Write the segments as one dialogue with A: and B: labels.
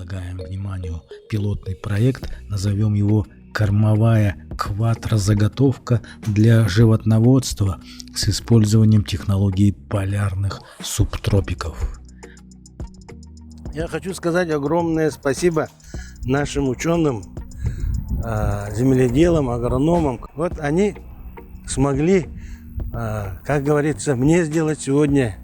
A: предлагаем вниманию пилотный проект, назовем его «Кормовая квадрозаготовка для животноводства с использованием технологий полярных субтропиков».
B: Я хочу сказать огромное спасибо нашим ученым, земледелам, агрономам. Вот они смогли, как говорится, мне сделать сегодня,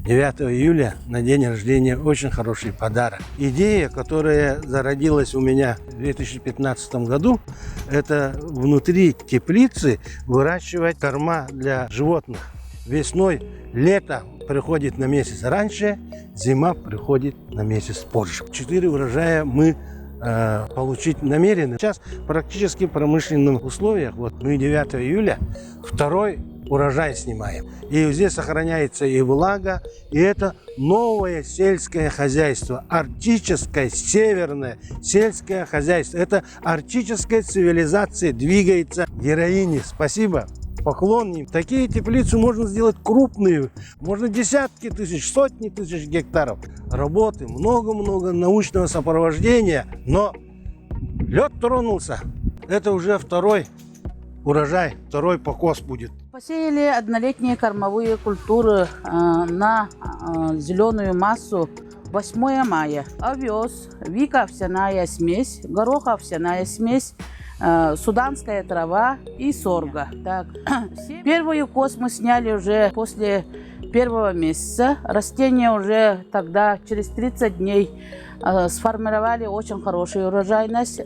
B: 9 июля, на день рождения, очень хороший подарок. Идея, которая зародилась у меня в 2015 году, это внутри теплицы выращивать корма для животных. Весной лето приходит на месяц раньше, зима приходит на месяц позже. 4 урожая мы получить намерены. Сейчас практически в промышленных условиях, вот мы 9 июля, второй урожай снимаем. И здесь сохраняется и влага, и это новое сельское хозяйство, арктическое, северное сельское хозяйство. Это арктическая цивилизация двигается. Героини, спасибо. Поклон им. Такие теплицы можно сделать крупные, можно десятки тысяч, сотни тысяч гектаров. Работы, много-много научного сопровождения, но лед тронулся. Это уже второй урожай, второй покос будет.
C: Посеяли однолетние кормовые культуры на зеленую массу 8 мая. Овес, вика овсяная смесь, горох овсяная смесь, суданская трава и сорга. Так. Первый укос мы сняли уже после 1 месяца. Растения уже тогда через 30 дней сформировали очень хорошую урожайность.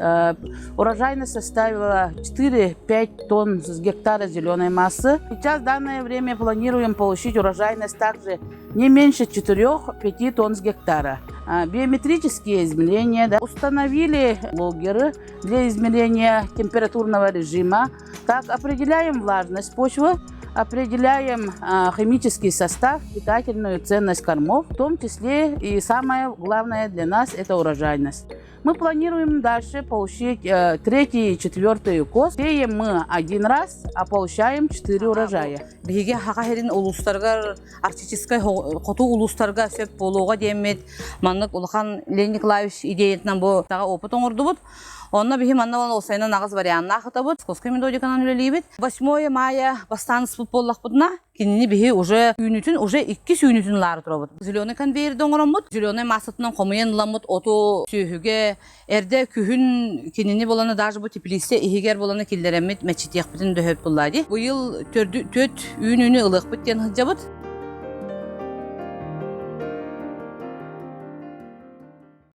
C: Урожайность составила 4-5 тонн с гектара зеленой массы. Сейчас в данное время планируем получить урожайность также не меньше 4-5 тонн с гектара. Биометрические измерения, да, установили логеры для измерения температурного режима. Так, определяем влажность почвы, определяем химический состав, питательную ценность кормов, в том числе и самое главное для нас – это урожайность. Мы планируем дальше получить 3-й и 4-й укос. Сеем мы 1 раз, а получаем 4 урожая.
D: Биге хакахерин улустарга арктической хоту улустарга сөп болуга демет маннык улахан Леонид Николаевич идеятынан бу тага опыт оңордубут. Онна бихи манна осайна нагыз варианна хатабыт. Сколько методиканан үлелибит. 8 мая бастаныс футболлахпытна. Кинини бихи уже сүйнүтүн, уже 2 сүйнүтүн лары турабыт. Зеленый конвейер доңоромут. Зеленый масатынан комуен ламут оту сүйүгө эрде күхүн кинини боланы даже бу теплисе ихигер боланы киллеремит мечитек битин дөһөп буллады. Бу ел 4 үйнүнү ылык биттен хыджабыт.